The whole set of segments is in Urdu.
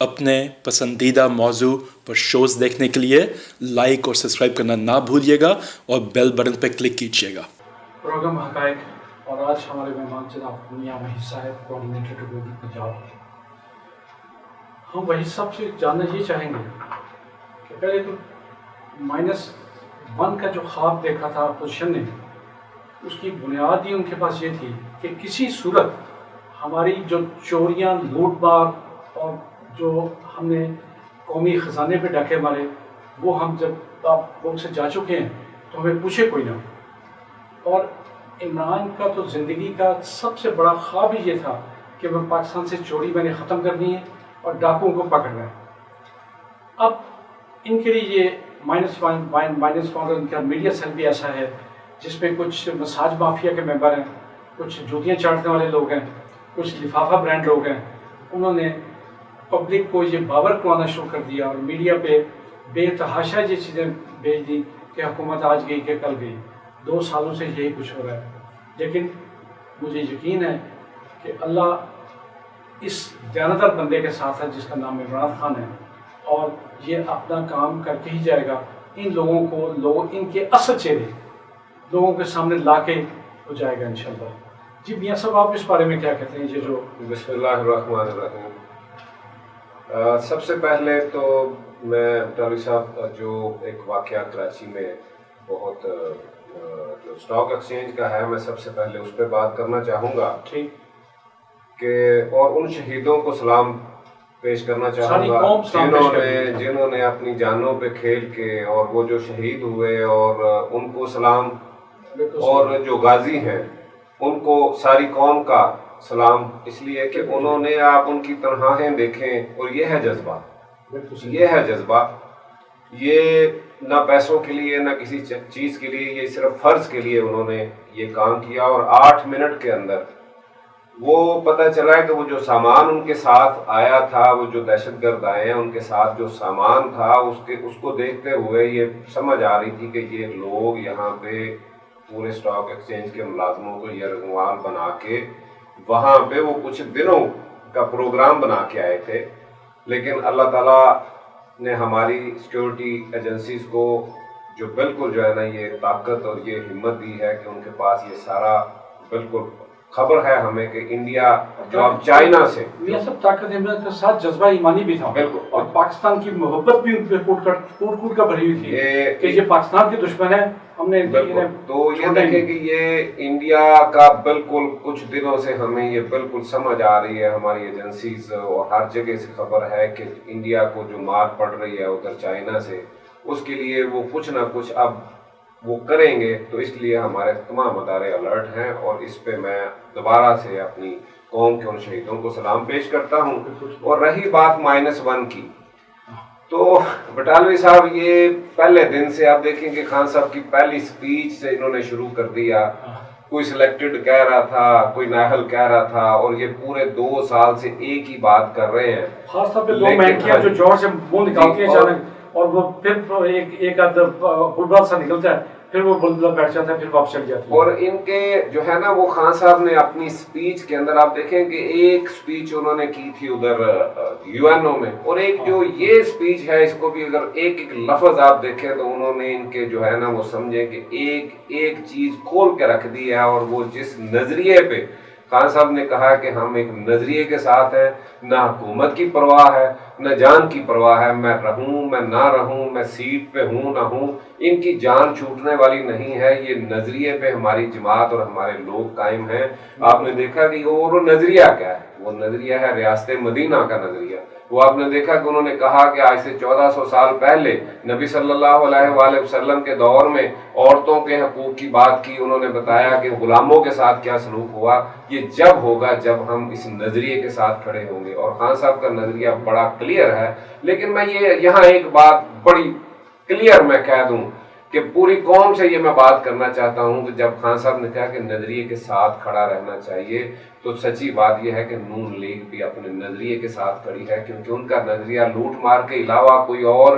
اپنے پسندیدہ موضوع پر شوز دیکھنے کے لیے لائک اور سبسکرائب کرنا نہ بھولیے گا اور بیل بٹن پہ کلک کیجیے گا۔ پروگرام حقائق اور آج ہمارے مہمان جناب میاں وحید صاحب کوآرڈینیٹر ٹو پنجاب۔ ہم وحید صاحب سے جاننا یہ چاہیں گے کہ پہلے تو -1 کا جو خواب دیکھا تھا اپوزیشن نے، اس کی بنیاد ہی ان کے پاس یہ تھی کہ کسی صورت ہماری جو چوریاں، لوٹ مار اور جو ہم نے قومی خزانے پہ ڈاکے مارے، وہ ہم جب آپ لوگ سے جا چکے ہیں تو ہمیں پوچھے کوئی نہ۔ اور عمران کا تو زندگی کا سب سے بڑا خواب ہی یہ تھا کہ میں پاکستان سے چوری میں نے ختم کرنی ہے اور ڈاکوؤں کو پکڑنا ہے۔ اب ان کے لیے یہ -1 ان کا میڈیا سیل بھی ایسا ہے جس میں کچھ مساج مافیا کے ممبر ہیں، کچھ جوتیاں چاٹنے والے لوگ ہیں، کچھ لفافہ برانڈ لوگ ہیں۔ انہوں نے پبلک کو یہ باور کروانا شروع کر دیا اور میڈیا پہ بے تحاشا یہ چیزیں بھیج دی کہ حکومت آج گئی کہ کل گئی۔ 2 سالوں سے یہی کچھ ہو رہا ہے، لیکن مجھے یقین ہے کہ اللہ اس دیانتدار بندے کے ساتھ ہے جس کا نام عمران خان ہے، اور یہ اپنا کام کر کے ہی جائے گا۔ ان لوگوں کو ان کے اصل چہرے لوگوں کے سامنے لا کے ہو جائے گا انشاءاللہ۔ جی میاں صاحب، آپ اس بارے میں کیا کہتے ہیں؟ یہ جو بسم اللہ الرحمن الرحیم۔ سب سے پہلے تو میں ڈاکٹر صاحب جو ایک واقعہ کراچی میں بہت جو اسٹاک ایکسچینج کا ہے، میں سب سے پہلے اس پہ بات کرنا چاہوں گا کہ اور ان شہیدوں کو سلام پیش کرنا چاہوں گا جنہوں نے اپنی جانوں پہ کھیل کے اور وہ جو شہید ہوئے، اور ان کو سلام، اور جو غازی ہیں ان کو ساری قوم کا سلام، اس لیے کہ انہوں نے، آپ ان کی تنہائیں دیکھیں، اور یہ ہے جذبہ، یہ نہ پیسوں کے لیے نہ کسی چیز کے لیے، یہ صرف فرض کے لیے انہوں نے یہ کام کیا۔ اور 8 منٹ کے اندر وہ پتہ چلا ہے کہ وہ جو سامان ان کے ساتھ آیا تھا، وہ جو دہشت گرد آئے ہیں ان کے ساتھ جو سامان تھا، اس کو دیکھتے ہوئے یہ سمجھ آ رہی تھی کہ یہ لوگ یہاں پہ پورے اسٹاک ایکسچینج کے ملازموں کو یرغمال بنا کے وہاں پہ وہ کچھ دنوں کا پروگرام بنا کے آئے تھے، لیکن اللہ تعالیٰ نے ہماری سیکیورٹی ایجنسیز کو جو بالکل جو ہے نا یہ طاقت اور یہ ہمت دی ہے کہ ان کے پاس یہ سارا بالکل خبر ہے ہمیں کہ انڈیا جو اب چائنا سے، یہ سب طاقت ہمت کے ساتھ جذبہ ایمانی بھی تھا، بالکل، اور پاکستان کی محبت بھی ان پہ کوٹ کر بھری ہوئی تھی کہ یہ پاکستان کے دشمن ہے۔ ہم نے تو یہ دیکھیں کہ یہ انڈیا کا بالکل کچھ دنوں سے ہمیں یہ بالکل سمجھ آ رہی ہے، ہماری ایجنسیز اور ہر جگہ سے خبر ہے کہ انڈیا کو جو مار پڑ رہی ہے ادھر چائنا سے، اس کے لیے وہ کچھ نہ کچھ اب وہ کریں گے۔ تو اس لیے ہمارے تمام ادارے الرٹ ہیں، اور اس پہ میں دوبارہ سے اپنی قوم کے ان شہیدوں کو سلام پیش کرتا ہوں۔ اور رہی بات -1 کی، تو بٹالوی صاحب یہ پہلے دن سے آپ دیکھیں کہ خان صاحب کی پہلی سپیچ سے انہوں نے شروع کر دیا، کوئی سلیکٹڈ کہہ رہا تھا، کوئی نااہل کہہ رہا تھا، اور یہ پورے 2 سال سے ایک ہی بات کر رہے ہیں، خاص طور پہ 2 مہنگیاں جو جوڑ سے منہ نکالتی ہیں اچانک، اور وہ پھر ایک آدھ بلبل سا نکلتا ہے، پھر وہ بلبل بیٹھ جاتا ہے، پھر واپس چل جاتی ہے۔ اور ان کے جو ہے نا وہ خان صاحب نے اپنی سپیچ کے اندر آپ دیکھیں کہ ایک سپیچ انہوں نے کی تھی ادھر UN میں، اور ایک جو یہ سپیچ ہے، اس کو بھی اگر ایک ایک لفظ آپ دیکھیں تو انہوں نے ان کے جو ہے نا وہ سمجھیں کہ ایک چیز کھول کے رکھ دی ہے، اور وہ جس نظریے پہ خان صاحب نے کہا کہ ہم ایک نظریے کے ساتھ ہیں، نہ حکومت کی پرواہ ہے نہ جان کی پرواہ ہے، میں رہوں میں نہ رہوں، میں سیٹ پہ ہوں نہ ہوں، ان کی جان چھوٹنے والی نہیں ہے، یہ نظریے پہ ہماری جماعت اور ہمارے لوگ قائم ہیں۔ آپ نے دیکھا کہ وہ نظریہ کیا ہے، وہ نظریہ ہے ریاست مدینہ کا نظریہ۔ وہ آپ نے دیکھا کہ انہوں نے کہا کہ آج سے 1400 سال پہلے نبی صلی اللہ علیہ وآلہ وسلم کے دور میں عورتوں کے حقوق کی بات کی، انہوں نے بتایا کہ غلاموں کے ساتھ کیا سلوک ہوا۔ یہ جب ہوگا جب ہم اس نظریے کے ساتھ کھڑے ہوں گے، اور خان صاحب کا نظریہ بڑا کلیئر ہے۔ لیکن میں یہاں ایک بات بڑی کلیئر میں کہہ دوں کہ پوری قوم سے یہ میں بات کرنا چاہتا ہوں کہ جب خان صاحب نے کہا کہ نظریے کے ساتھ کھڑا رہنا چاہیے، تو سچی بات یہ ہے کہ نون لیگ بھی اپنے نظریے کے ساتھ کھڑی ہے، کیونکہ ان کا نظریہ لوٹ مار کے علاوہ کوئی اور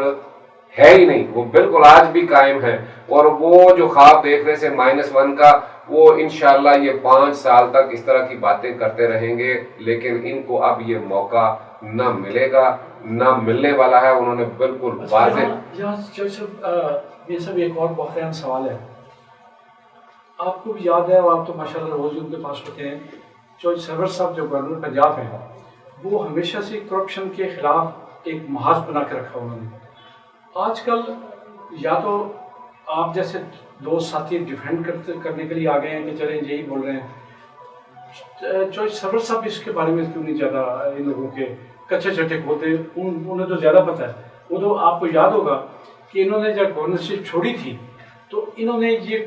ہے ہی نہیں، وہ بالکل آج بھی قائم ہے۔ اور وہ جو خواب دیکھ رہے تھے -1 کا، وہ انشاءاللہ یہ 5 سال تک اس طرح کی باتیں کرتے رہیں گے، لیکن ان کو اب یہ موقع نہ ملے گا، نہ ملنے والا ہے۔ انہوں نے بالکل واضح یہ سب ایک اور بہت اہم سوال ہے، آپ کو بھی یاد ہے، اور آپ تو ماشاءاللہ روز ان کے پاس ہوتے ہیں، چوہدری سرور صاحب جو گورنر پنجاب ہیں، وہ ہمیشہ سے کرپشن کے خلاف ایک محاذ بنا کے رکھا انہوں نے۔ آج کل یا تو آپ جیسے دو ساتھی ڈیفینڈ کرنے کے لیے آ گئے ہیں کہ چلیں یہی بول رہے ہیں، چوہدری سرور صاحب اس کے بارے میں کیوں نہیں زیادہ ان لوگوں کے کچے چٹے کھولتے، انہیں تو زیادہ پتہ ہے۔ وہ تو آپ کو یاد ہوگا کہ انہوں نے جب گورنرشپ چھوڑی تھی تو انہوں نے یہ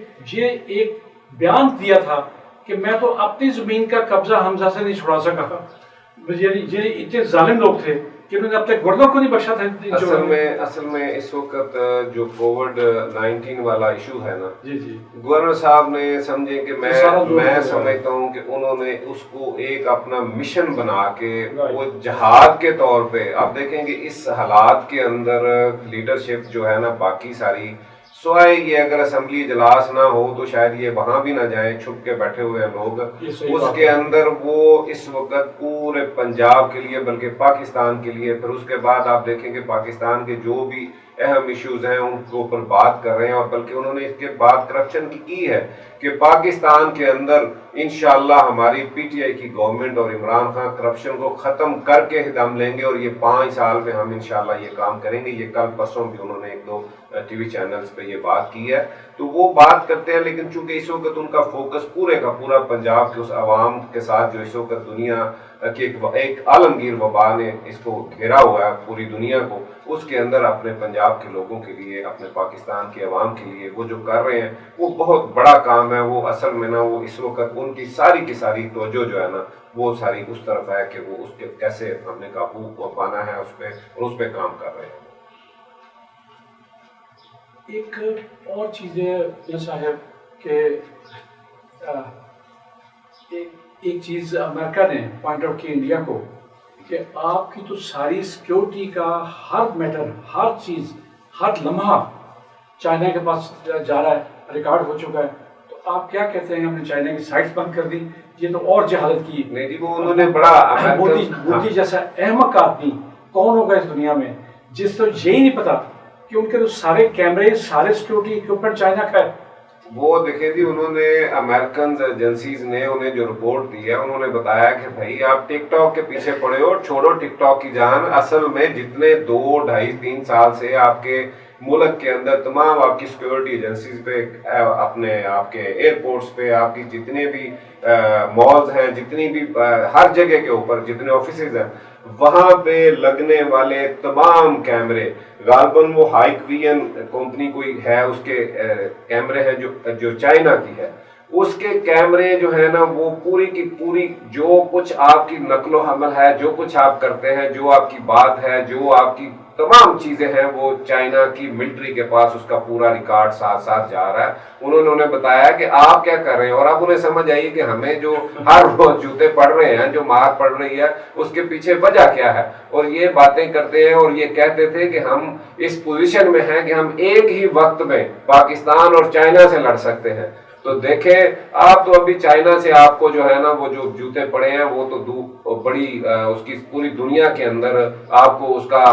ایک بیان دیا تھا کہ میں تو اپنی زمین کا قبضہ حمزہ سے نہیں چھڑا سکا، یہ اتنے ظالم لوگ تھے کہ انہوں نے اپنے گردوں کو نہیں بخشا تھا۔ اصل میں اس وقت جو کووڈ-19 والا ایشو ہے نا، جی جی، گورنر صاحب نے سمجھے کہ میں سمجھتا ہوں کہ انہوں نے اس کو ایک اپنا مشن بنا کے وہ جہاد کے طور پہ، آپ دیکھیں کہ اس حالات کے اندر لیڈرشپ جو ہے نا باقی ساری، سوائے یہ اگر اسمبلی اجلاس نہ ہو تو شاید یہ وہاں بھی نہ جائیں، چھپ کے بیٹھے ہوئے ہیں لوگ، اس کے اندر وہ اس وقت پورے پنجاب کے لیے بلکہ پاکستان کے لیے، پھر اس کے بعد آپ دیکھیں کہ پاکستان کے جو بھی اہم ایشوز ہیں ان کے اوپر بات کر رہے ہیں، اور بلکہ انہوں نے اس کے بعد کرپشن کی ہے کہ پاکستان کے اندر انشاءاللہ ہماری پی ٹی آئی کی گورنمنٹ اور عمران خان کرپشن کو ختم کر کے دم لیں گے، اور یہ 5 سال میں ہم انشاءاللہ یہ کام کریں گے۔ یہ کل پرسوں بھی انہوں نے 1-2 ٹی وی چینلز پہ یہ بات کی ہے، تو وہ بات کرتے ہیں، لیکن چونکہ اس وقت ان کا فوکس پورے کا پورا پنجاب کے اس عوام کے ساتھ جو اس وقت دنیا کہ ایک عالمگیر وبا نے اس کو گھیرا ہوا ہے پوری دنیا کو، اس کے اندر اپنے پنجاب کے لوگوں کے لیے، اپنے پاکستان کے عوام کے لیے وہ جو کر رہے ہیں وہ بہت بڑا کام ہے۔ وہ اصل میں نا وہ اس وقت ان کی ساری کی ساری توجہ جو ہے نا وہ ساری اس طرف ہے کہ وہ اس کے کیسے ہم نے قابو پانا ہے اس پہ، اور اس پہ کام کر رہے ہیں۔ ایک اور چیز ہے صاحب کہ ایک چیز امریکہ نے پوائنٹ آؤٹ کی انڈیا کو کہ آپ کی تو ساری سیکیورٹی کا ہر میٹر، ہر چیز، ہر لمحہ چائنا کے پاس جا رہا ہے، ریکارڈ ہو چکا ہے، تو آپ کیا کہتے ہیں؟ ہم نے چائنا کی سائٹس بند کر دی، یہ تو اور جہالت کی۔ نہیں جی، وہ انہوں نے بڑا مودی جیسا احمق آدمی کون ہوگا اس دنیا میں جس کو یہی نہیں پتا کہ ان کے تو سارے کیمرے، سارے سیکیورٹی اکوپمنٹ چائنا کا ہے۔ وہ دیکھیں جی، انہوں نے امریکنز ایجنسیز نے انہیں جو رپورٹ دی ہے، انہوں نے بتایا کہ بھائی آپ ٹک ٹاک کے پیچھے پڑے ہو، چھوڑو ٹک ٹاک کی جان، اصل میں جتنے 2, 2.5, 3 سال سے آپ کے ملک کے اندر تمام آپ کی سیکیورٹی ایجنسیز پہ، اپنے آپ کے ایئرپورٹس پہ، آپ کی جتنے بھی مالز ہیں، جتنی بھی ہر جگہ کے اوپر جتنے آفیسز ہیں، وہاں پہ لگنے والے تمام کیمرے، غالباً وہ ہائیکوین کمپنی کوئی ہے، اس کے کیمرے ہیں جو چائنا کی ہے، اس کے کیمرے جو ہے نا وہ پوری کی پوری جو کچھ آپ کی نقل و حمل ہے، جو کچھ آپ کرتے ہیں، جو آپ کی بات ہے، جو آپ کی تمام چیزیں ہیں، وہ چائنا کی ملٹری کے پاس اس کا پورا ریکارڈ ساتھ ساتھ جا رہا ہے۔ انہوں نے بتایا کہ آپ کیا کر رہے ہیں، اور اب انہیں سمجھ آئی کہ ہمیں جو ہر روز جوتے پڑ رہے ہیں، جو مار پڑ رہی ہے، اس کے پیچھے وجہ کیا ہے، اور یہ باتیں کرتے ہیں، اور یہ کہتے تھے کہ ہم اس پوزیشن میں ہیں کہ ہم ایک ہی وقت میں پاکستان اور چائنا سے لڑ سکتے ہیں۔ تو دیکھیں آپ تو ابھی چائنا سے آپ کو جو ہے نا وہ جو جوتے پڑے ہیں وہ تو بڑی اس کی پوری دنیا کے اندر آپ کو اس کا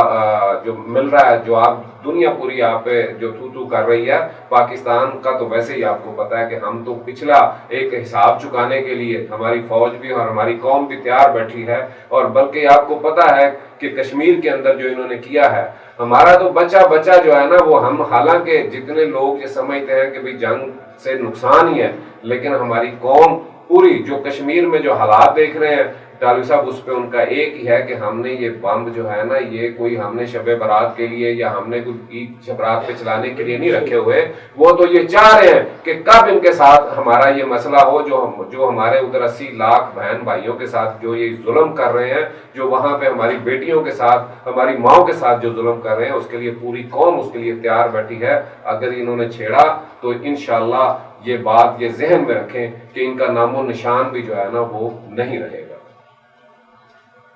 جو مل رہا ہے، جو آپ دنیا پوری آپ پہ جو تو کر رہی ہے، پاکستان کا تو ویسے ہی آپ کو پتا ہے کہ ہم تو پچھلا ایک حساب چکانے کے لیے ہماری فوج بھی اور ہماری قوم بھی تیار بیٹھی ہے، اور بلکہ آپ کو پتا ہے کہ کشمیر کے اندر جو انہوں نے کیا ہے، ہمارا تو بچہ جو ہے نا وہ ہم، حالانکہ جتنے لوگ یہ سمجھتے ہیں کہ بھی جنگ سے نقصان ہی ہے، لیکن ہماری قوم پوری جو کشمیر میں جو حالات دیکھ رہے ہیں ٹالوی صاحب، اس پہ ان کا ایک ہی ہے کہ ہم نے یہ بم جو ہے نا یہ کوئی ہم نے شب برات کے لیے یا ہم نے کوئی عید شب برات پہ چلانے کے لیے نہیں رکھے ہوئے، وہ تو یہ چاہ رہے ہیں کہ کب ان کے ساتھ ہمارا یہ مسئلہ ہو، جو ہمارے ادھر 80 لاکھ بہن بھائیوں کے ساتھ جو یہ ظلم کر رہے ہیں، جو وہاں پہ ہماری بیٹیوں کے ساتھ، ہماری ماؤں کے ساتھ جو ظلم کر رہے ہیں، اس کے لیے پوری قوم اس کے لیے تیار بیٹھی ہے۔ اگر انہوں نے چھیڑا تو انشاءاللہ یہ بات یہ ذہن میں رکھیں کہ ان کا نام و نشان بھی جو ہے نا وہ نہیں رہے گا۔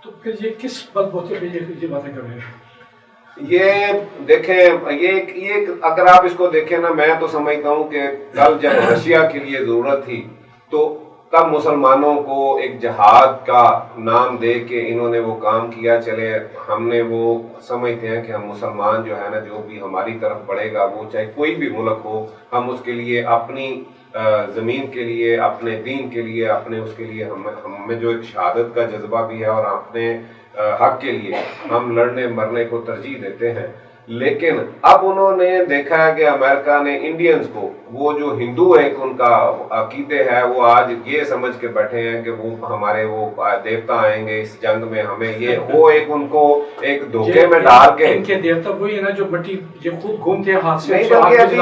تو پھر یہ کس بد بوتے پہ یہ باتیں کر رہے ہیں؟ یہ دیکھیں یہ اگر آپ اس کو دیکھیں نا، میں تو سمجھتا ہوں کہ کل جب رشیا کے لیے ضرورت تھی تو تب مسلمانوں کو ایک جہاد کا نام دے کے انہوں نے وہ کام کیا. چلے ہم نے وہ سمجھتے ہیں کہ ہم مسلمان جو ہے نا، جو بھی ہماری طرف بڑھے گا وہ چاہے کوئی بھی ملک ہو، ہم اس کے لیے اپنی زمین کے لیے، اپنے دین کے لیے، اپنے اس کے لیے ہمیں جو ایک شہادت کا جذبہ بھی ہے اور اپنے حق کے لیے ہم لڑنے مرنے کو ترجیح دیتے ہیں. لیکن اب انہوں نے دیکھا ہے کہ امریکہ نے انڈینز کو، وہ جو ہندو ایک ان کا عقیدے ہے، وہ آج یہ سمجھ کے بیٹھے ہیں کہ وہ ہمارے وہ دیوتا آئیں گے اس جنگ میں ہمیں، یہ وہ ایک ان کو ایک دھوکے میں ڈال کے ان کے دیوتا وہی ہے نا جو مٹی یہ خود گھومتے ہیں ہاتھ سے. نہیں بلکہ ابھی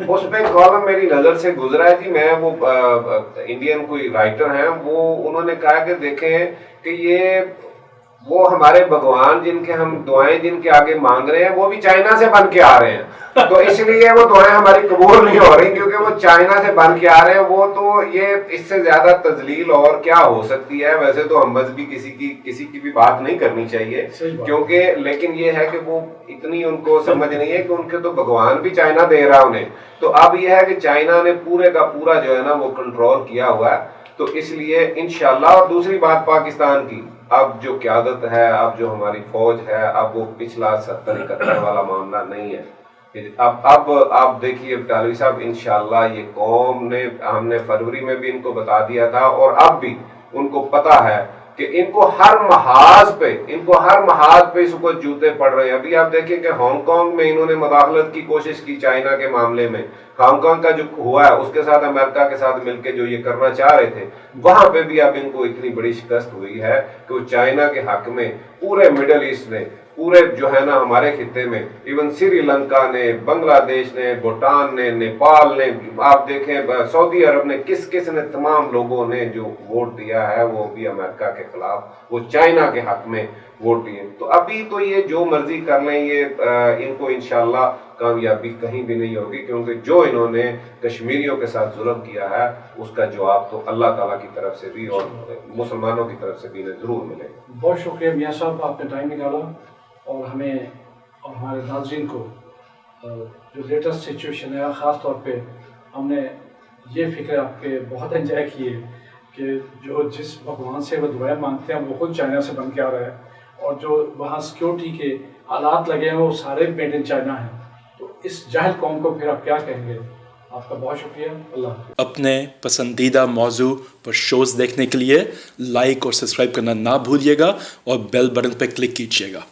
اس پہ کالم میری نظر سے گزرا ہے جی. میں وہ انڈین کوئی رائٹر ہیں، وہ انہوں نے کہا کہ دیکھیں کہ یہ وہ ہمارے بھگوان جن کے ہم دعائیں جن کے آگے مانگ رہے ہیں وہ بھی چائنا سے بن کے آ رہے ہیں، تو اس لیے وہ دعائیں ہماری قبول نہیں ہو رہی کیونکہ وہ چائنا سے بن کے آ رہے ہیں. وہ تو یہ اس سے زیادہ تذلیل اور کیا ہو سکتی ہے. ویسے تو ہم بس بھی کسی کی بھی بات نہیں کرنی چاہیے کیونکہ، لیکن یہ ہے کہ وہ اتنی ان کو سمجھ نہیں ہے کہ ان کے تو بھگوان بھی چائنا دے رہا انہیں. تو اب یہ ہے کہ چائنا نے پورے کا پورا جو ہے نا وہ کنٹرول کیا ہوا ہے. تو اس لیے انشاءاللہ. اور دوسری بات پاکستان کی، اب جو قیادت ہے، اب جو ہماری فوج ہے، اب وہ پچھلا 70-71 والا معاملہ نہیں ہے. اب آپ دیکھیے ٹالوی صاحب، انشاءاللہ یہ قوم نے، ہم نے فروری میں بھی ان کو بتا دیا تھا اور اب بھی ان کو پتا ہے کہ ان کو ہر محاذ پہ اس کو جوتے پڑ رہے ہیں. ابھی آپ دیکھیں کہ ہانگ کانگ میں انہوں نے مداخلت کی کوشش کی چائنا کے معاملے میں. ہانگ کانگ کا جو ہوا ہے اس کے ساتھ امریکہ کے ساتھ مل کے جو یہ کرنا چاہ رہے تھے، وہاں پہ بھی اب ان کو اتنی بڑی شکست ہوئی ہے کہ وہ چائنا کے حق میں پورے مڈل ایسٹ نے، پورے جو ہے نا ہمارے خطے میں، ایون سری لنکا نے، بنگلہ دیش نے، بھوٹان نے، نیپال نے، آپ دیکھیں سعودی عرب نے، کس نے، تمام لوگوں نے جو ووٹ دیا ہے وہ بھی امریکہ کے خلاف، وہ چائنا کے حق میں ووٹ دیے. تو ابھی تو یہ جو مرضی کر لیں، یہ ان کو انشاءاللہ کامیابی کہیں بھی نہیں ہوگی کیونکہ جو انہوں نے کشمیریوں کے ساتھ ظلم کیا ہے اس کا جواب تو اللہ تعالیٰ کی طرف سے بھی اور مسلمانوں کی طرف سے بھی ضرور ملے گا. بہت شکریہ میاں صاحب، آپ نے ٹائم نکالا اور ہمیں اور ہمارے ناظرین کو جو لیٹسٹ سچویشن ہے، خاص طور پہ ہم نے یہ فکر آپ کے بہت انجوائے کیے کہ جو جس بھگوان سے وہ دعائیں مانگتے ہیں وہ خود چائنا سے بن کے آ رہا ہے، اور جو وہاں سیکیورٹی کے آلات لگے ہیں وہ سارے میڈ ان چائنا ہیں. تو اس جاہل قوم کو پھر آپ کیا کہیں گے؟ آپ کا بہت شکریہ. اللہ حافظ. اپنے پسندیدہ موضوع پر شوز دیکھنے کے لیے لائک اور سبسکرائب کرنا نہ بھولیے گا اور بیل بٹن پہ کلک کیجیے گا.